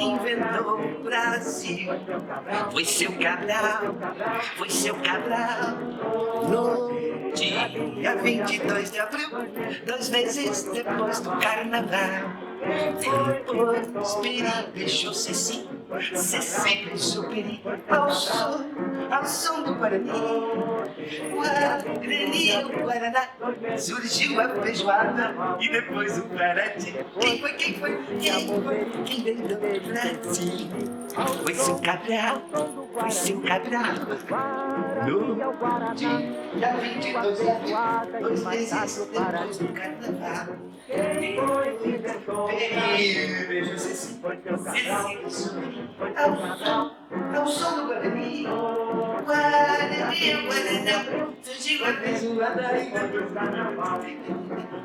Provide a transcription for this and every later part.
inventou o Brasil. Foi seu Cabral, foi seu Cabral. No dia 22 de abril, 2 meses depois do carnaval. Depois Peri deixou Ceci deixou Peri ao som do Guarani. Guarani, o Guaraná, surgiu a feijoada e depois o Guarati. Quem vendeu o Brasil? Foi seu Cabral, foi seu Cabral. No dia 22 de abril, 2 meses depois do carnaval. Beijo, Ceci ao som do Guarani. Guarani, o Guaraná, surgiu a feijoada e depois o Guarati.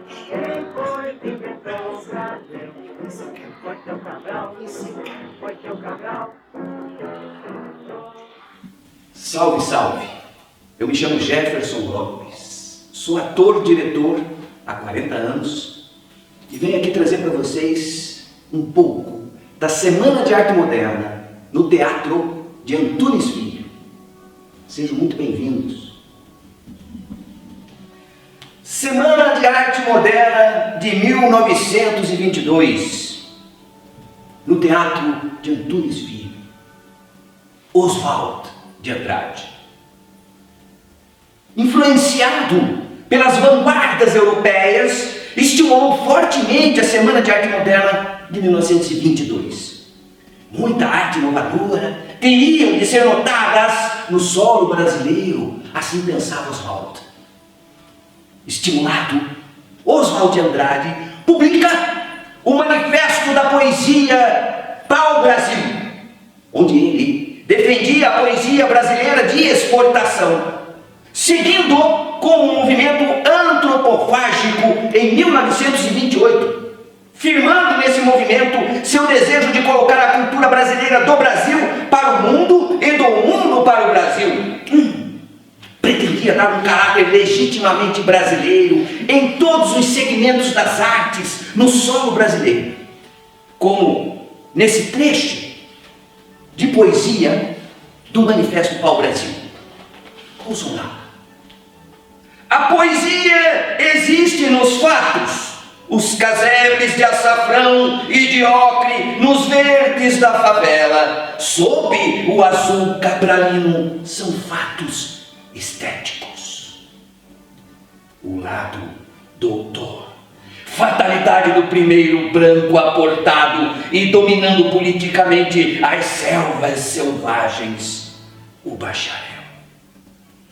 Quem foi que inventou o Brasil? Foi seu Cabral, foi seu Cabral. Salve, salve! Eu me chamo Jefferson Lopes, sou ator-diretor há 40 anos e venho aqui trazer para vocês um pouco da Semana de Arte Moderna no Teatro de Antunes Filho. Sejam muito bem-vindos. Semana de Arte Moderna de 1922, no Teatro de Antunes Filho. Oswald de Andrade. Influenciado pelas vanguardas europeias, estimulou fortemente a Semana de Arte Moderna de 1922. Muita arte inovadora teriam de ser notadas no solo brasileiro, assim pensava Oswald. Estimulado, Oswald de Andrade publica o Manifesto da Poesia Pau-Brasil, onde ele defendia a poesia brasileira de exportação, seguindo com o movimento antropofágico em 1928, firmando nesse movimento seu desejo de colocar a cultura brasileira do Brasil para o mundo e do mundo para o Brasil. Pretendia dar um caráter legitimamente brasileiro em todos os segmentos das artes no solo brasileiro, como nesse trecho de poesia do Manifesto Pau-Brasil. Ouçam lá. A poesia existe nos fatos, os casebres de açafrão e de ocre nos verdes da favela, sob o azul cabralino, são fatos estéticos. O lado doutor, fatalidade do primeiro branco aportado e dominando politicamente as selvas selvagens, o bacharel.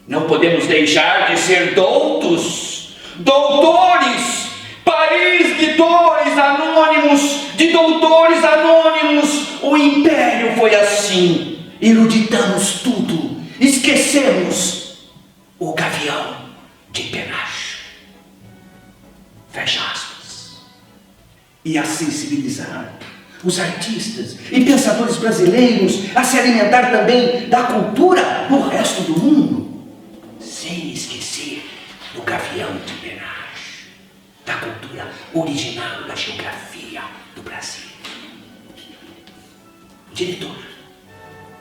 Não podemos deixar de ser doutores, país de doutores anônimos, o império foi assim, eruditamos tudo, esquecemos o gavião de penacho. Fecha aspas. E assim civilizaram os artistas e pensadores brasileiros a se alimentar também da cultura do resto do mundo, sem esquecer do gavião de penacho, da cultura original da geografia do Brasil. O diretor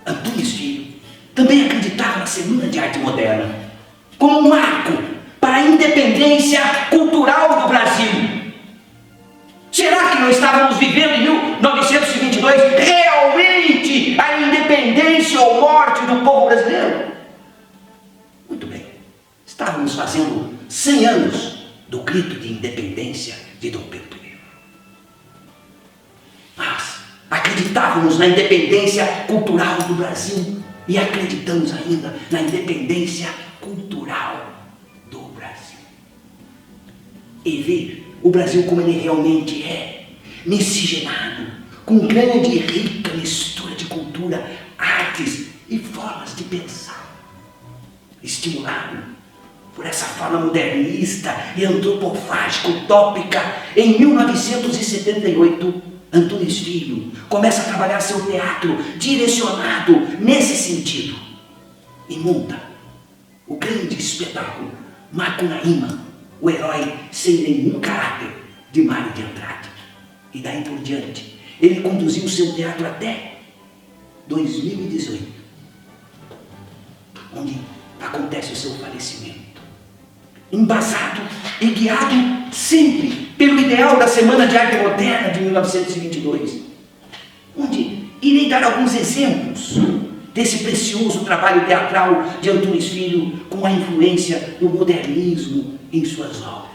Antunes Filho também acreditava na Semana de Arte Moderna como um marco para a independência cultural do Brasil. Será que não estávamos vivendo em 1922 realmente a independência ou morte do povo brasileiro? Muito bem, estávamos fazendo 100 anos do grito de independência de Dom Pedro I. Mas acreditávamos na independência cultural do Brasil e acreditamos ainda na independência cultural do Brasil. E ver o Brasil como ele realmente é, miscigenado, com grande e rica mistura de cultura, artes e formas de pensar. Estimulado por essa forma modernista e antropofágica utópica, em 1978, Antunes Filho começa a trabalhar seu teatro direcionado nesse sentido e monta o grande espetáculo Macunaíma, o herói sem nenhum caráter, de Mário de Andrade. E daí por diante, ele conduziu o seu teatro até 2018, onde acontece o seu falecimento, embasado e guiado sempre pelo ideal da Semana de Arte Moderna de 1922, onde irei dar alguns exemplos desse precioso trabalho teatral de Antunes Filho com a influência do modernismo em suas obras.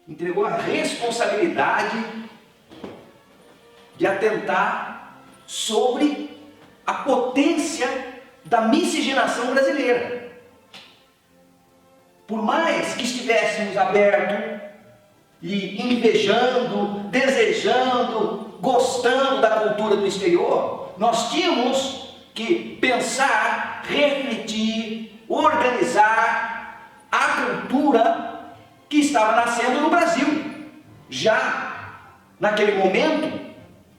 Entregou a responsabilidade de atentar sobre a potência da miscigenação brasileira. Por mais que estivéssemos abertos e invejando, desejando, gostando da cultura do exterior, nós tínhamos que pensar, refletir, organizar a cultura que estava nascendo no Brasil. Já naquele momento,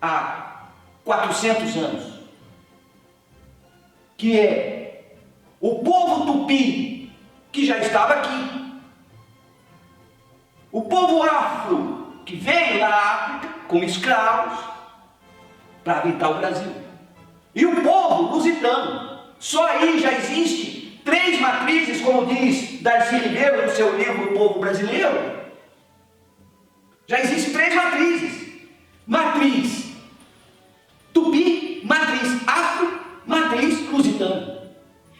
há 400 anos, que é o povo tupi que já estava aqui, o povo afro que veio da África como escravos para habitar o Brasil, e o povo lusitano. Só aí já existe 3 matrizes, como diz Darcy Ribeiro no seu livro O Povo Brasileiro. Já existem 3 matrizes: matriz tupi, matriz afro, matriz lusitana.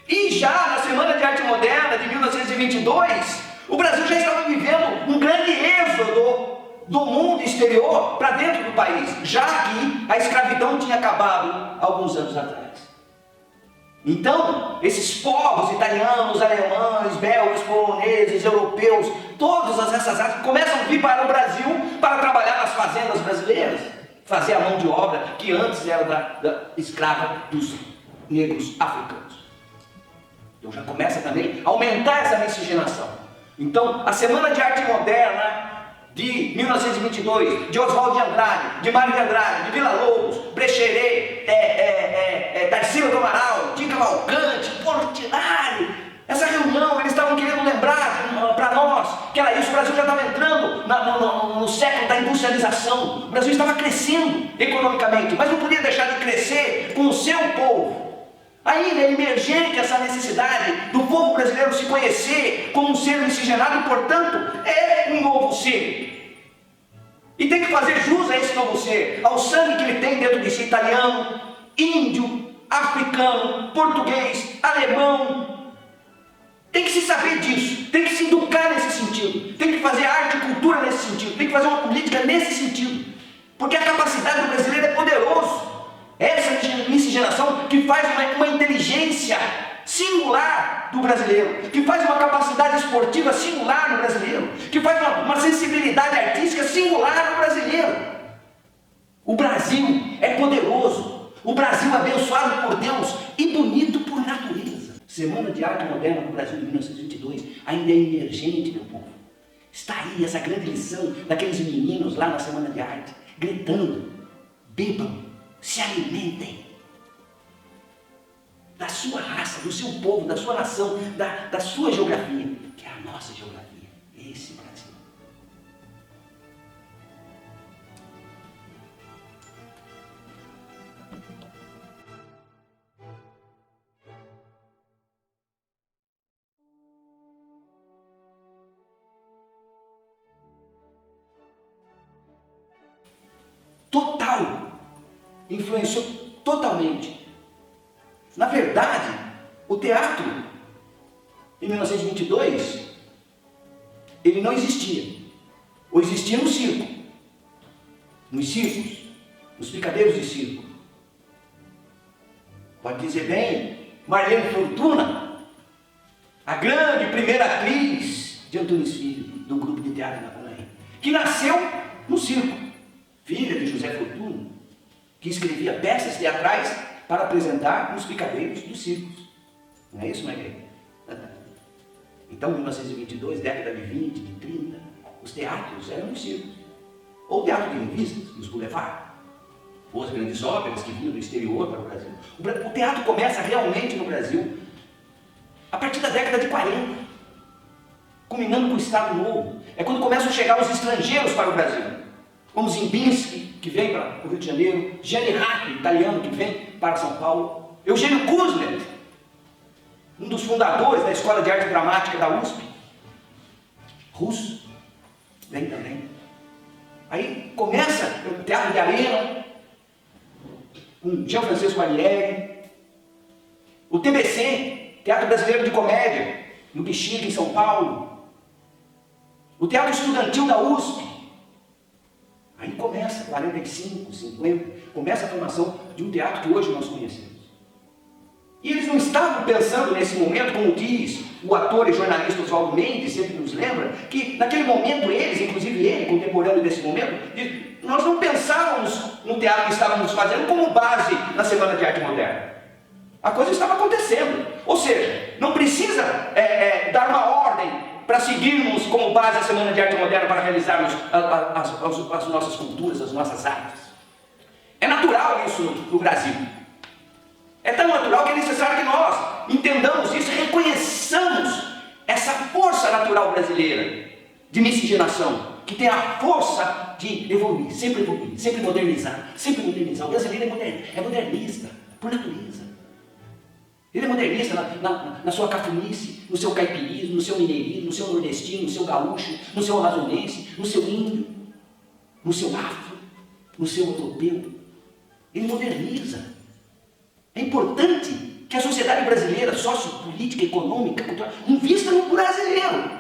E já na Semana de Arte Moderna de 1922, o Brasil já estava vivendo um grande êxodo do mundo exterior para dentro do país, já que a escravidão tinha acabado alguns anos atrás. Então, esses povos italianos, alemães, belgas, poloneses, europeus, todas essas raças começam a vir para o Brasil para trabalhar nas fazendas brasileiras, fazer a mão de obra que antes era da escrava dos negros africanos. Então já começa também a aumentar essa miscigenação. Então, a Semana de Arte Moderna de 1922, de Oswald de Andrade, de Mário de Andrade, de Villa-Lobos, Brecheret, Tarsila do Amaral, de Cavalcante, Portinari, essa reunião, eles estavam querendo lembrar para nós que era isso. O Brasil já estava entrando no século da industrialização, o Brasil estava crescendo economicamente, mas não podia deixar de crescer com o seu povo. Ainda é emergente essa necessidade do povo brasileiro se conhecer como um ser miscigenado e, portanto, é um novo ser. E tem que fazer jus a esse novo ser, ao sangue que ele tem dentro de si: italiano, índio, africano, português, alemão. Tem que se saber disso, tem que se educar nesse sentido, tem que fazer arte e cultura nesse sentido, tem que fazer uma política nesse sentido, porque a capacidade do brasileiro é poderoso. Essa miscigenação que faz uma inteligência singular do brasileiro, que faz uma capacidade esportiva singular no brasileiro, que faz uma sensibilidade artística singular no brasileiro. O Brasil é poderoso, o Brasil é abençoado por Deus e bonito por natureza. Semana de Arte Moderna no Brasil de 1922 ainda é emergente, meu povo. Está aí essa grande lição daqueles meninos lá na Semana de Arte, gritando: bebam, se alimentem da sua raça, do seu povo, da sua nação, da sua geografia, que é a nossa geografia, esse Brasil. Total, influenciou totalmente. Na verdade, o teatro, em 1922, ele não existia. Ou existia no circo, nos circos, nos picadeiros de circo. Pode dizer bem, Marlene Fortuna, a grande primeira atriz de Antunes Filho, do grupo de teatro Natanaí, que nasceu no circo, filha de José Fortuna, que escrevia peças teatrais para apresentar nos picadeiros dos circos. Não é isso, Margarida? Então, em 1922, década de 20, de 30, os teatros eram nos circos. Ou teatro de revistas, nos boulevards. Ou as grandes óperas que vinham do exterior para o Brasil. O teatro começa realmente no Brasil a partir da década de 40, culminando com o Estado Novo. É quando começam a chegar os estrangeiros para o Brasil, como Zimbinski, que vem para o Rio de Janeiro, Gianni Racchi, italiano, que vem para São Paulo, Eugênio Kuznet, um dos fundadores da Escola de Arte Dramática da USP, russo, vem também. Aí começa o Teatro de Arena, com Jean Francisco Alieri, o TBC, Teatro Brasileiro de Comédia, no Bexiga, em São Paulo, o Teatro Estudantil da USP. Aí começa, 45, 50, começa a formação de um teatro que hoje nós conhecemos. E eles não estavam pensando nesse momento, como diz o ator e jornalista Oswaldo Mendes, sempre nos lembra, que naquele momento eles, inclusive ele, contemporâneo desse momento, diz, nós não pensávamos no teatro que estávamos fazendo como base na Semana de Arte Moderna. A coisa estava acontecendo. Ou seja, não precisa dar uma ordem para seguirmos como base a Semana de Arte Moderna para realizarmos as nossas culturas, as nossas artes. É natural isso no Brasil. É tão natural que é necessário que nós entendamos isso e reconheçamos essa força natural brasileira de miscigenação, que tem a força de evoluir, sempre modernizar, sempre modernizar. O brasileiro é modernista, por natureza. Ele é modernista na sua cafunice, no seu caipirismo, no seu mineirismo, no seu nordestino, no seu gaúcho, no seu amazonense, no seu índio, no seu afro, no seu europeu. Ele moderniza. É importante que a sociedade brasileira, sociopolítica, econômica, cultural, invista no brasileiro.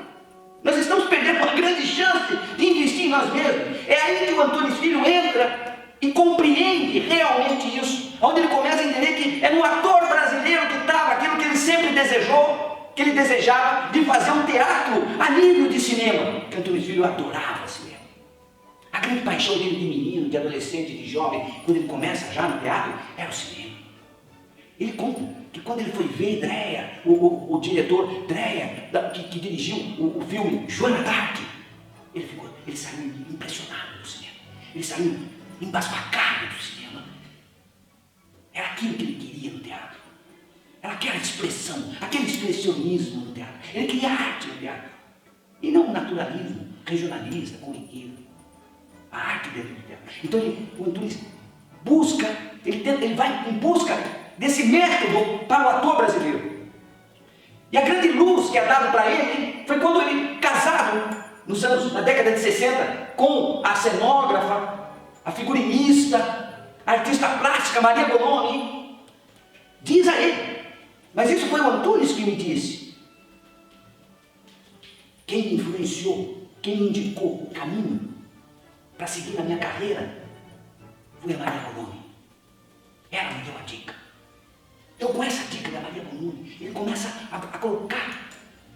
Nós estamos perdendo uma grande chance de investir em nós mesmos. É aí que o Antunes Filho entra e compreende realmente isso, onde ele começa a entender que é no ator brasileiro que estava aquilo que ele sempre desejou, que ele desejava, de fazer um teatro a nível de cinema, que Antunes Filho adorava cinema. A grande paixão dele de menino, de adolescente, de jovem, quando ele começa já no teatro, era o cinema. Ele conta que quando ele foi ver Dreia, o diretor Dreia, que dirigiu o filme Joana d'Arc, ele saiu impressionado do cinema. Ele saiu embasbacado do cinema. Era aquilo que ele queria no teatro. Era aquela expressão, aquele expressionismo no teatro. Ele queria arte no teatro. E não o naturalismo regionalista, corriqueiro. A arte dentro do teatro. Então o Antunes busca, ele vai em busca desse método para o ator brasileiro. E a grande luz que é dada para ele foi quando ele, casado, na década de 60, com a cenógrafa, a figurinista, a artista plástica Maria Boloni, diz a ele, mas isso foi o Antunes que me disse. Quem me influenciou, quem me indicou o caminho para seguir na minha carreira foi a Maria Boloni. Ela me deu a dica. Então, com essa dica da Maria Boloni, ele começa a colocar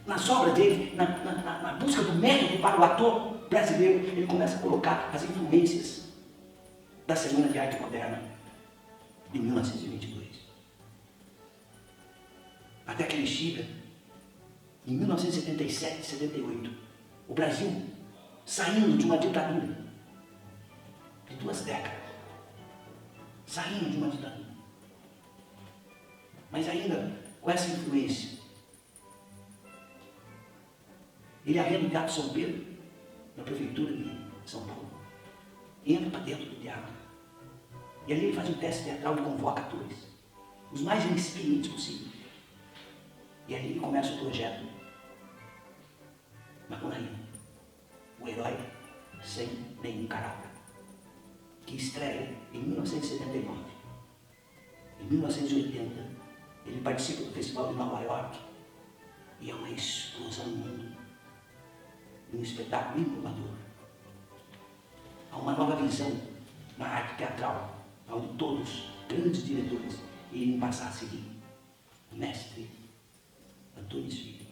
nas obras dele, na busca do método para o ator brasileiro, ele começa a colocar as influências da Semana de Arte Moderna de 1922. Até que ele chega em 1977, 78, o Brasil saindo de uma ditadura de 2 décadas, saindo de uma ditadura. Mas ainda com essa influência, ele arrenda o Teatro São Pedro, na prefeitura de São Paulo, entra para dentro do teatro. E ali ele faz um teste teatral e convoca atores, os mais inexperientes possíveis. E ali ele começa o projeto Macunaíma, o herói sem nenhum caráter, que estreia em 1979. Em 1980, ele participa do Festival de Nova York e é uma explosão no mundo, um espetáculo inovador. Há uma nova visão na arte teatral, onde todos, grandes diretores, iriam passar a seguir o mestre Antunes Filho.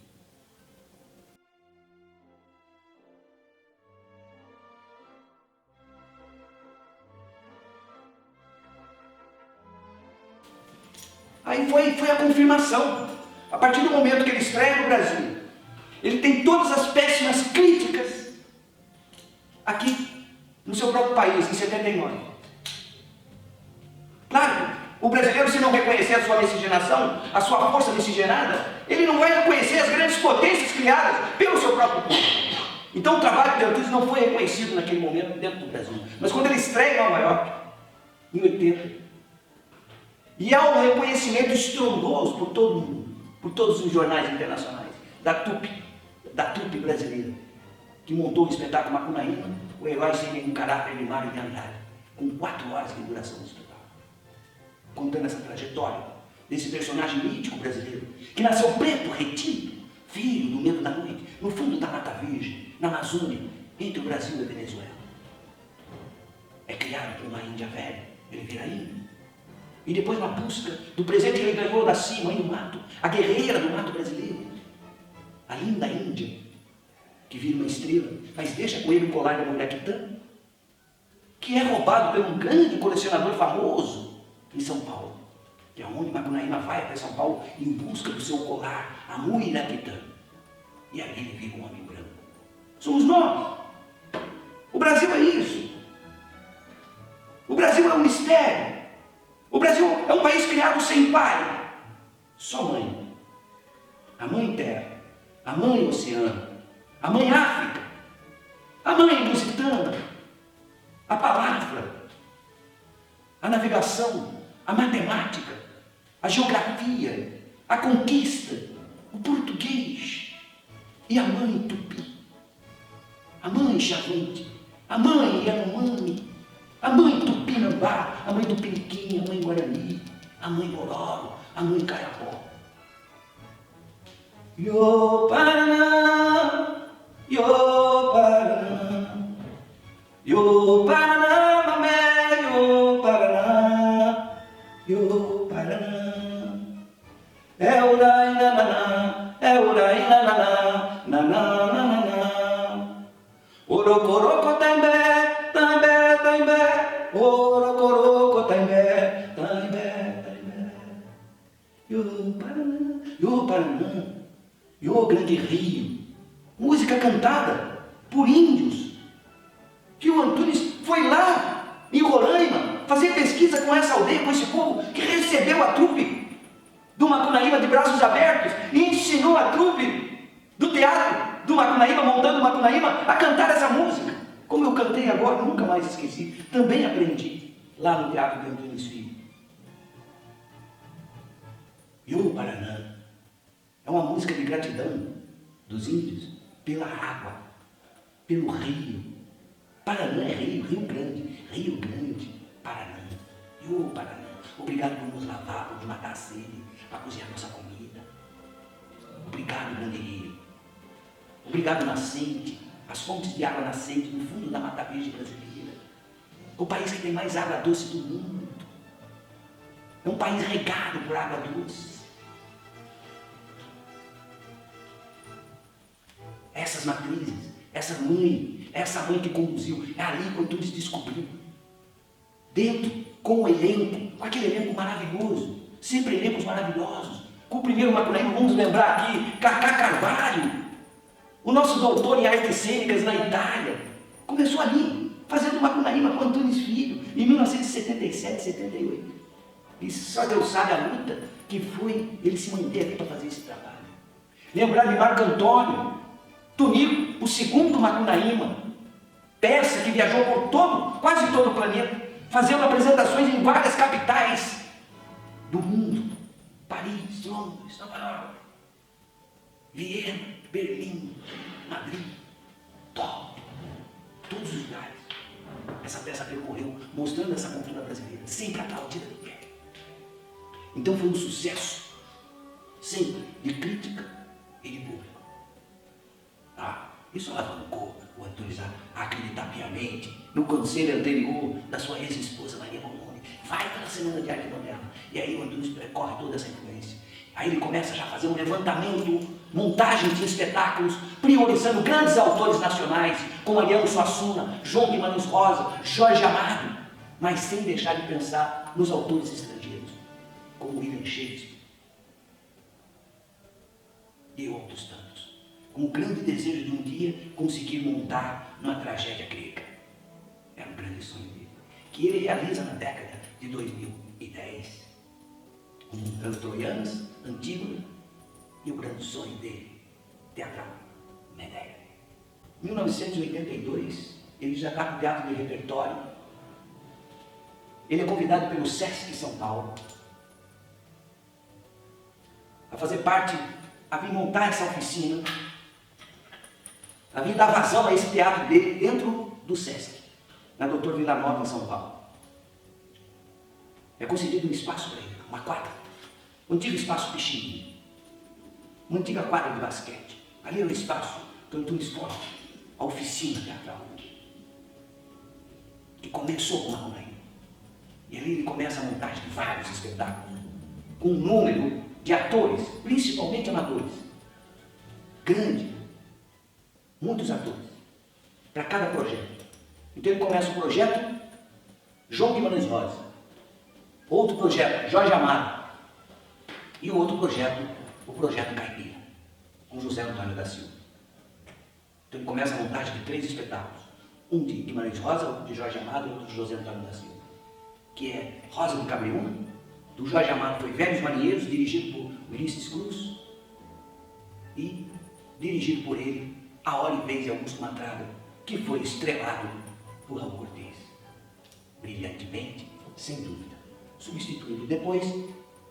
Aí foi a confirmação. A partir do momento que ele estreia no Brasil, ele tem todas as péssimas críticas aqui no seu próprio país, em 79. Claro, O brasileiro, se não reconhecer a sua miscigenação, a sua força miscigenada, ele não vai reconhecer as grandes potências criadas pelo seu próprio povo. Então o trabalho de Antunes não foi reconhecido naquele momento dentro do Brasil. Mas quando ele estreia em Nova York, em 80, e há um reconhecimento estrondoso por todo mundo, por todos os jornais internacionais, da trupe brasileira, que montou o espetáculo Macunaíma, o herói sem um caráter de Mário de Andrade, com 4 horas de duração do espetáculo, contando essa trajetória desse personagem mítico brasileiro, que nasceu preto, retinto, filho do medo da noite, no fundo da Mata Virgem, na Amazônia, entre o Brasil e a Venezuela. É criado por uma Índia velha, ele vira índio. E depois uma busca do presente que ele ganhou da cima, aí no mato, a guerreira do mato brasileiro, a linda Índia, que vira uma estrela, mas deixa com ele o colar da mulher Quitã, que é roubado por um grande colecionador famoso em São Paulo, que é onde Macunaíma vai até São Paulo em busca do seu colar, a Muirapitã. E ali ele vira um homem branco. Somos nós. O Brasil é isso. O Brasil é um mistério. O Brasil é um país criado sem pai, só mãe. A mãe terra, a mãe oceano, a mãe África, a mãe lusitana, a palavra, a navegação, a matemática, a geografia, a conquista, o português e a mãe tupi, a mãe chavante, a mãe Yanomami, a mãe Tupinambá, a mãe Tupiniquim, a mãe Guarani, a mãe Mororo, a mãe Caiapó. Yo Paraná, yo Paraná, yo Paraná, mamé, yo Paraná, yo Paraná. É urai nananá, é urai nananá, naná, nananá. Orocoroco també, també, també, orocoroco també, també, també. Yo Paraná, yo grande rio. Música cantada por índios. Que o Antunes foi lá em Roraima fazer pesquisa com essa aldeia, com esse povo que recebeu a trupe do Macunaíma de braços abertos e ensinou a trupe do teatro do Macunaíma, montando o Macunaíma, a cantar essa música. Como eu cantei agora, nunca mais esqueci. Também aprendi lá no Teatro de Antunes Filho. Yo Paraná é uma música de gratidão dos índios pela água, pelo rio. Paraná é rio, Rio Grande, Paraná. Yo Paraná, obrigado por nos lavar, por nos matar a sede, para cozinhar nossa comida. Obrigado, grande rio. Obrigado, nascente, as fontes de água nascente no fundo da Mata Virgem brasileira. O país que tem mais água doce do mundo. É um país regado por água doce. Essas matrizes, essa mãe que conduziu, é ali que o Antunes descobriu. Dentro, com o elenco, com aquele elenco maravilhoso, sempre elencos maravilhosos. Com o primeiro Macunaíma, vamos lembrar aqui, Cacá Carvalho, o nosso doutor em artes cênicas na Itália, começou ali, fazendo Macunaíma com Antunes Filho, em 1977, 78. E só Deus sabe a luta que foi ele se manter aqui para fazer esse trabalho. Lembrar de Marco Antônio Tunico, o segundo Macunaíma, persa que viajou por quase todo o planeta, fazendo apresentações em várias capitais do mundo. Paris, Londres, Nova York, Viena, Berlim, Madrid, todos os lugares. Essa peça percorreu, mostrando essa cultura brasileira, sempre aplaudida de pé. Então foi um sucesso, sempre, de crítica e de público. Isso alavancou o Antunes a acreditar piamente no conselho anterior da sua ex-esposa Maria Moroni. Vai para a Semana de Arte Moderna. E aí o Antunes percorre toda essa influência. Aí ele começa já a fazer um levantamento, montagens de espetáculos, priorizando grandes autores nacionais, como Ariano Suassuna, João Guimarães Rosa, Jorge Amado, mas sem deixar de pensar nos autores estrangeiros, como William Shakespeare e outros tantos, com o grande desejo de um dia conseguir montar uma tragédia grega. Era um grande sonho dele, que ele realiza na década de 2010. como As Troianas, Antígona e o grande sonho dele, teatral, Medeia. Em 1982, ele já está com teatro de repertório. Ele é convidado pelo Sesc São Paulo a fazer parte, a vir montar essa oficina, a vir dar vazão a esse teatro dele dentro do Sesc, na Doutor Vila Nova, em São Paulo. É concedido um espaço para ele, uma quadra, um antigo espaço Pichininho, uma antiga quadra de basquete. Ali é o espaço do Antônio Escola, a oficina teatral, que começou com a mãe. E ali ele começa a montagem de vários espetáculos, com um número de atores, principalmente amadores, grande, muitos atores, para cada projeto. Então ele começa o projeto João Guimarães Rosa, outro projeto Jorge Amado, e o outro projeto, o projeto Caipira, com José Antônio da Silva. Então ele começa a montagem de 3 espetáculos, um de Guimarães Rosa, outro de Jorge Amado e outro de José Antônio da Silva, que é Rosa do Cabriúna. Do Jorge Amado foi Velhos Marinheiros, dirigido por Ulisses Cruz, e dirigido por ele A Hora e Vez de Augusto Matraga, que foi estrelado por Raul Cortez, brilhantemente, sem dúvida, substituído depois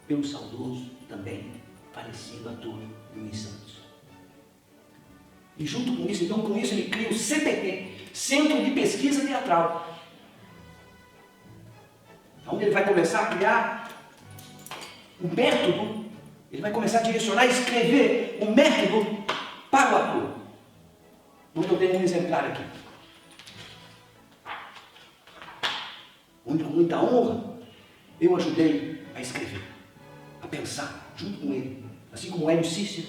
pelo saudoso, também falecido ator Luiz Santos. E junto com isso, então com isso ele cria o CPT, Centro de Pesquisa Teatral, onde ele vai começar a criar um método, ele vai começar a direcionar e escrever um método para o ator. Onde eu tenho um exemplar aqui. Onde com muita honra eu ajudei a escrever, a pensar junto com ele, assim como Hélio Cícero,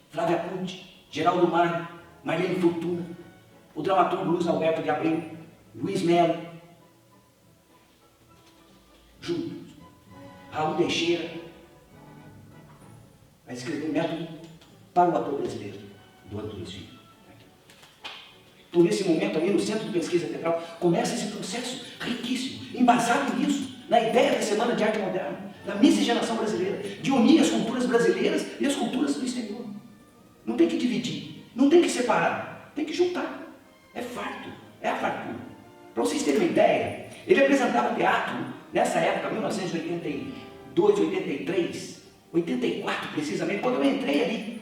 Flávia Pucci, Geraldo Mário, Marlene Fortuna, o dramaturgo Luiz Alberto de Abreu, Luiz Melo, juntos, Raul Teixeira, vai escrever um método para o ator brasileiro, do Antônio Filho. Então, nesse momento ali, no Centro de Pesquisa Teatral, começa esse processo riquíssimo, embasado nisso, na ideia da Semana de Arte Moderna, na miscigenação brasileira, de unir as culturas brasileiras e as culturas do exterior. Não tem que dividir, não tem que separar, tem que juntar. É farto, é a fartura. Para vocês terem uma ideia, ele apresentava teatro nessa época, 1982, 83, 84 precisamente, quando eu entrei ali.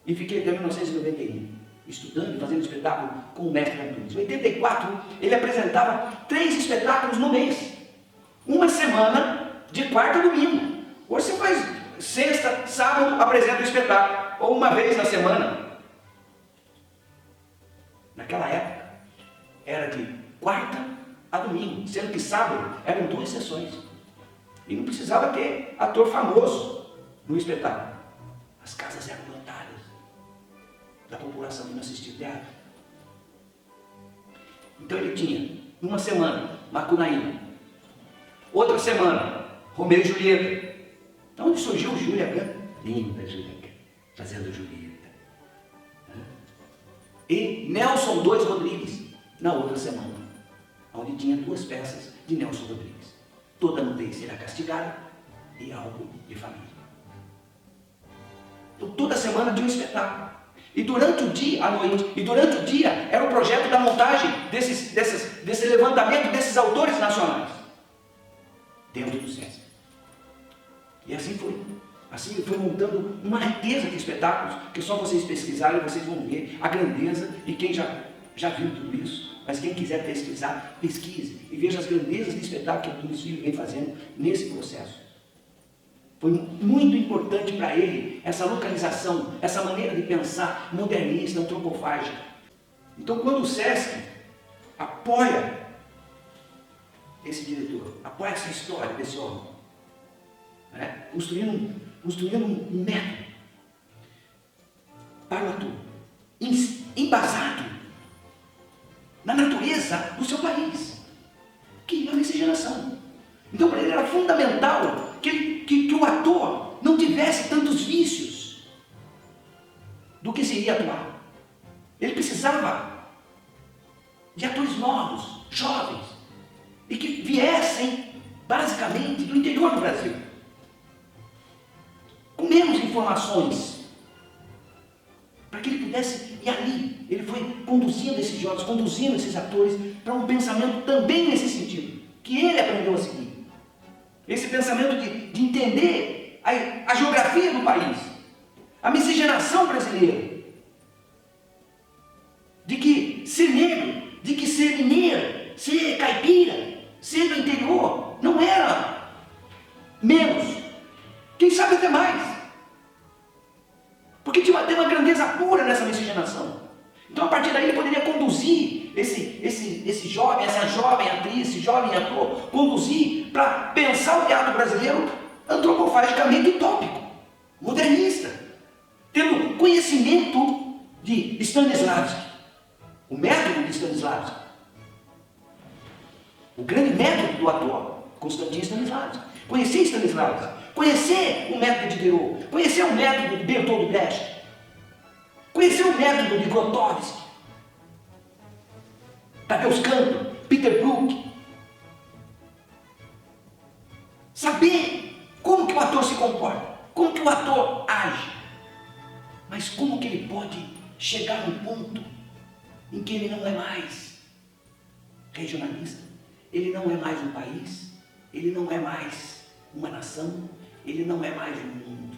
E fiquei até 1991, estudando e fazendo espetáculo com o mestre Antunes. Em 84, ele apresentava 3 espetáculos no mês. Uma semana, de quarta a domingo. Hoje você faz sexta, sábado, apresenta o espetáculo. Ou uma vez na semana. Naquela época, era de quarta a domingo, sendo que sábado eram 2 sessões. E não precisava ter ator famoso no espetáculo. As casas eram lotadas da população que não assistia teatro. Então ele tinha, uma semana, Macunaíma. Outra semana, Romeu e Julieta. Então onde surgiu Júlia Branco? Linda Julieta, fazendo Julieta. E Nelson II Rodrigues, na outra semana, onde tinha 2 peças de Nelson Rodrigues. Toda nudez será castigada e algo de família. Então, toda semana tinha um espetáculo. E durante o dia, à noite, e durante o dia, era o projeto da montagem desse levantamento desses autores nacionais. Dentro do SESC. E assim foi. Assim ele foi montando uma riqueza de espetáculos, que só vocês pesquisarem, vocês vão ver a grandeza, e quem já viu tudo isso. Mas quem quiser pesquisar, pesquise e veja as grandezas de espetáculo que o Antônio Filho vem fazendo nesse processo. Foi muito importante para ele essa localização, essa maneira de pensar modernista, antropofágica. Então, quando o SESC apoia esse diretor, apoia essa história desse homem, né? construindo um método para o ator, embasado na natureza do seu país, que é a miscigenação. Então, para ele era fundamental que o ator não tivesse tantos vícios do que seria atuar. Ele precisava de atores novos, jovens, e que viessem, basicamente, do interior do Brasil. informações para que ele pudesse ir ali. Ele foi conduzindo esses jovens, conduzindo esses atores para um pensamento também nesse sentido, que ele aprendeu a seguir. Esse pensamento de entender a geografia do país, a miscigenação brasileira, de que ser negro, de que ser mineiro, ser caipira, ser do interior, não era menos, quem sabe até mais, porque tinha uma grandeza pura nessa miscigenação. Então a partir daí ele poderia conduzir esse jovem, essa jovem atriz, esse jovem ator, conduzir para pensar o teatro brasileiro antropofagicamente utópico, modernista, tendo conhecimento de Stanislavski, o método de Stanislavski, o grande método do ator, Constantin Stanislavski. Conhecer Stanislavski, conhecer o método de Diderot, conhecer o método de Bertolt Brecht, conhecer o método de Grotowski, Tadeusz Kantor, Peter Brook. Saber como que o ator se comporta, como que o ator age, mas como que ele pode chegar num ponto em que ele não é mais regionalista, ele não é mais um país, ele não é mais uma nação, ele não é mais um mundo.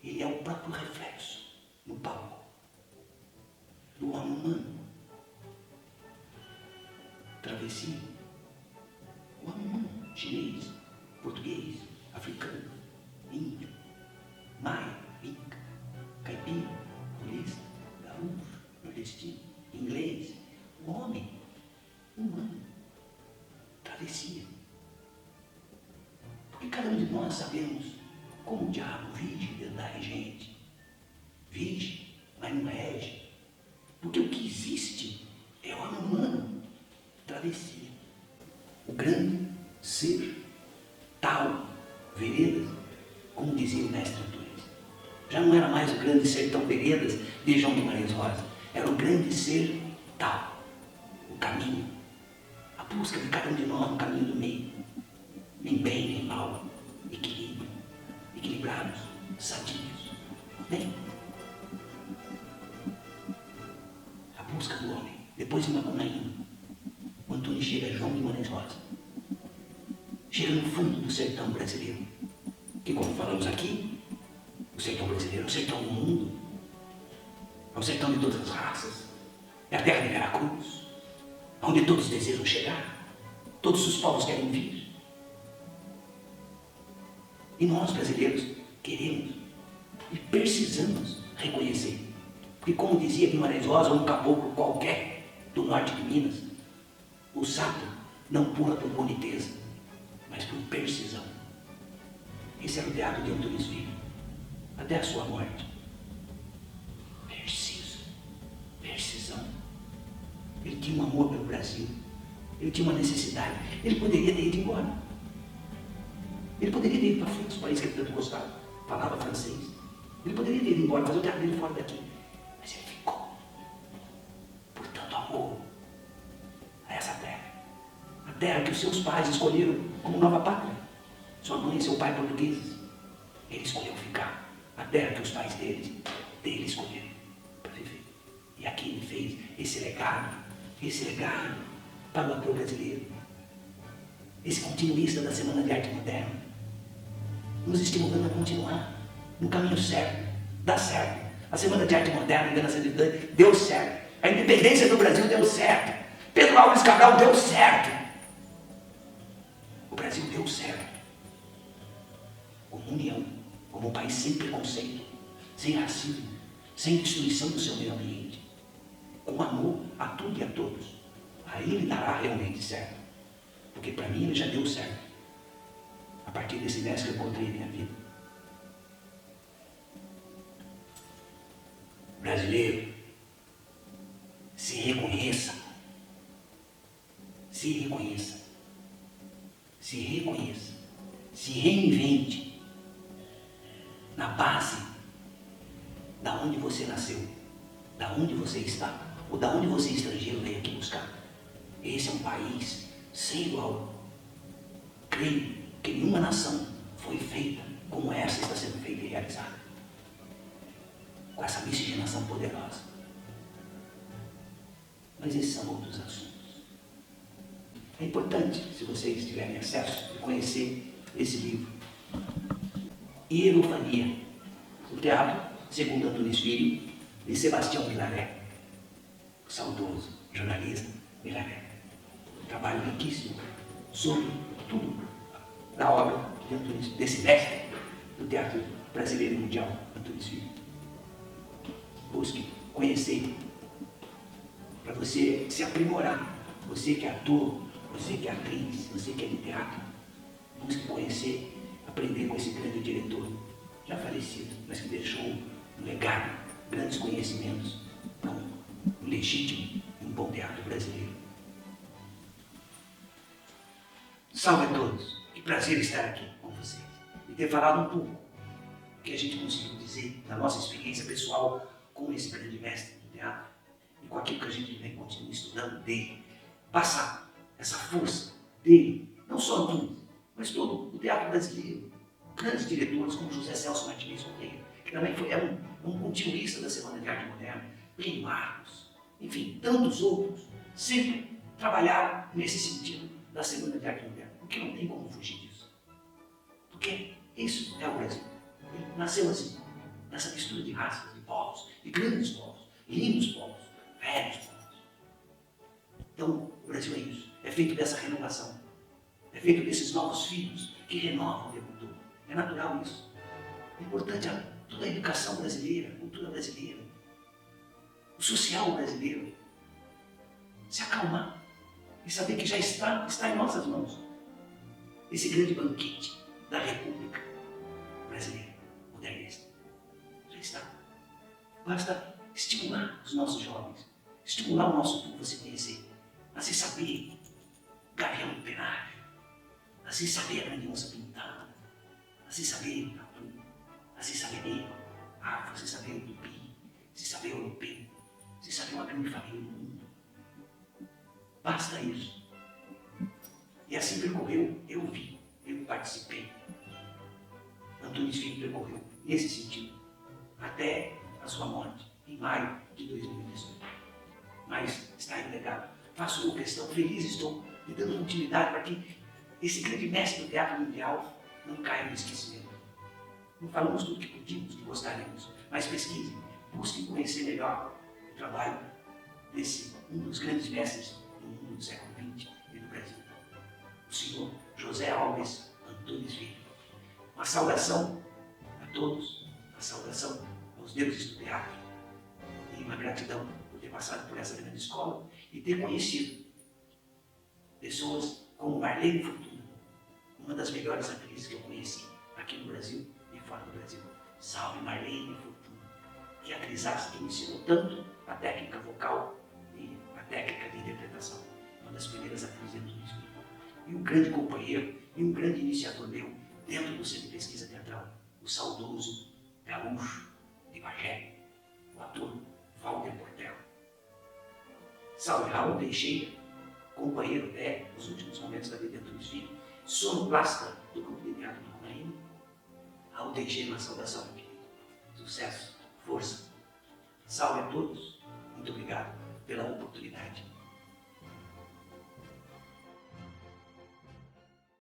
Ele é o próprio reflexo no palco do homem humano. Travessia. O homem humano, chinês, português, africano, índio, maia, inca, caipira, paulista, gaúcho, nordestino, inglês, o homem humano. Travessia. Porque cada um de nós sabemos como o diabo vige dentro da gente. Vige, mas não rege. Porque o que existe é o homem humano. Travessia. O grande ser tal, Veredas, como dizia o mestre Antunes. Já não era mais o grande sertão Veredas de João Guimarães Rosa. Era o grande ser tal, o caminho. A busca de cada um de nós no caminho do meio. Nem bem, nem mal. Equilíbrio. Equilibrados, sadios. Bem. A busca do homem. Depois em Macunaíma, o Antunes chega a João Guimarães Rosa. Chega no fundo do sertão brasileiro. Que, como falamos aqui, o sertão brasileiro é o sertão do mundo. É o sertão de todas as raças. É a terra de Veracruz, onde todos desejam chegar. Todos os povos querem vir. E nós, brasileiros, queremos e precisamos reconhecer. Porque, como dizia Guimarães Rosa, um caboclo qualquer do norte de Minas, o sapo não pula por boniteza, mas por precisão. Esse era o teatro de Antunes Filho, até a sua morte. Precisão. Ele tinha um amor pelo Brasil, ele tinha uma necessidade. Ele poderia ter ido embora. Ele poderia ter ido para a França, o país que ele tanto gostava, falava francês. Ele poderia ter ido embora, fazer o teatro dele fora daqui. Mas ele ficou, por tanto amor a essa terra. A terra que os seus pais escolheram como nova pátria. Sua mãe e seu pai portugueses. Ele escolheu ficar. A terra que os pais dele escolheram para viver. E aqui ele fez esse legado para o ator brasileiro. Esse continuista da Semana de Arte Moderna, nos estimulando a continuar no caminho certo, dá certo. A Semana de Arte Moderna em 1902 deu certo. A independência do Brasil deu certo. Pedro Álvares Cabral deu certo. O Brasil deu certo. Como união, como um país sem preconceito, sem racismo, sem destruição do seu meio ambiente, com amor a tudo e a todos. Aí ele dará realmente certo. Porque para mim ele já deu certo. A partir desse mestre que eu encontrei em minha vida. Brasileiro, se reconheça. Se reconheça. Se reconheça. Se reinvente. Na base da onde você nasceu, da onde você está, ou da onde você estrangeiro veio aqui buscar. Esse é um país sem igual. Creio que nenhuma nação foi feita como essa está sendo feita e realizada. Com essa miscigenação poderosa. Mas esses são outros assuntos. É importante, se vocês tiverem acesso, conhecer esse livro. Hierofania, o teatro, segundo Antunes Filho, de Sebastião Vilaré, o saudoso jornalista Vilaré. Um trabalho riquíssimo sobre tudo da obra de Antunes, desse mestre do teatro brasileiro e mundial, Antunes Filho. Busque conhecer, para você se aprimorar, você que é ator, você que é atriz, você que é de teatro, busque conhecer, aprender com esse grande diretor, já falecido, mas que deixou um legado, grandes conhecimentos, um legítimo e um bom teatro brasileiro. Salve a todos, que prazer estar aqui com vocês e ter falado um pouco do que a gente conseguiu dizer da nossa experiência pessoal com esse grande mestre do teatro e com aquilo que a gente vem continuando estudando dele, passar essa força dele, não só Antunes, mas todo o teatro brasileiro, grandes diretores como José Celso Martins Correia, que também é um continuista da Semana de Arte Moderna, Plínio Marcos, enfim, tantos outros, sempre trabalharam nesse sentido da Semana de Arte Moderna, porque não tem como fugir disso. Porque isso é o Brasil. Ele nasceu assim, nessa mistura de raças, de povos, de grandes povos, lindos povos, velhos povos. Então, o Brasil é isso, é feito dessa renovação, é feito desses novos filhos que renovam o tempo todo. É natural isso. É importante toda a educação brasileira, a cultura brasileira, o social brasileiro, se acalmar e saber que já está em nossas mãos esse grande banquete da República Brasileira modernista. Já está. Basta estimular os nossos jovens, estimular o nosso povo a se conhecer, a se saber Gavião Operário, a se saber a grande onça pintada, a se saber Tatu, a se saber negro, a se saber tupi, a se saber europeu, a se saber uma grande família do mundo. Basta isso. E assim percorreu, eu vi, eu participei. Antunes Filho percorreu nesse sentido, até a sua morte, em maio de 2018. Mas está em legado. Faço uma questão, feliz estou, e dando continuidade para que esse grande mestre do teatro mundial não caia no esquecimento. Não falamos tudo que podíamos, que gostaríamos, mas pesquisem, busquem conhecer melhor o trabalho desse um dos grandes mestres do mundo do século XX e do Brasil, o senhor José Alves Antunes Filho. Uma saudação a todos, uma saudação aos deuses do teatro e uma gratidão por ter passado por essa grande escola e ter conhecido pessoas como Marlene Fortuna, uma das melhores atrizes que eu conheci aqui no Brasil e fora do Brasil. Salve Marlene Fortuna, que atrizasse que me ensinou tanto a técnica vocal e a técnica de interpretação. Uma das primeiras atrizes do Brasil. E um grande companheiro e um grande iniciador meu dentro do Centro de Pesquisa Teatral, o saudoso gaúcho de Bagé, o ator Walter Portela. Salve Raul Teixeira, companheiro velho nos últimos momentos da vida de Antunes Filho, sonoplasta do grupo de teatro do Romarinho. Raul Teixeira, uma saudação, meu querido. Sucesso, força. Salve a todos. Muito obrigado pela oportunidade.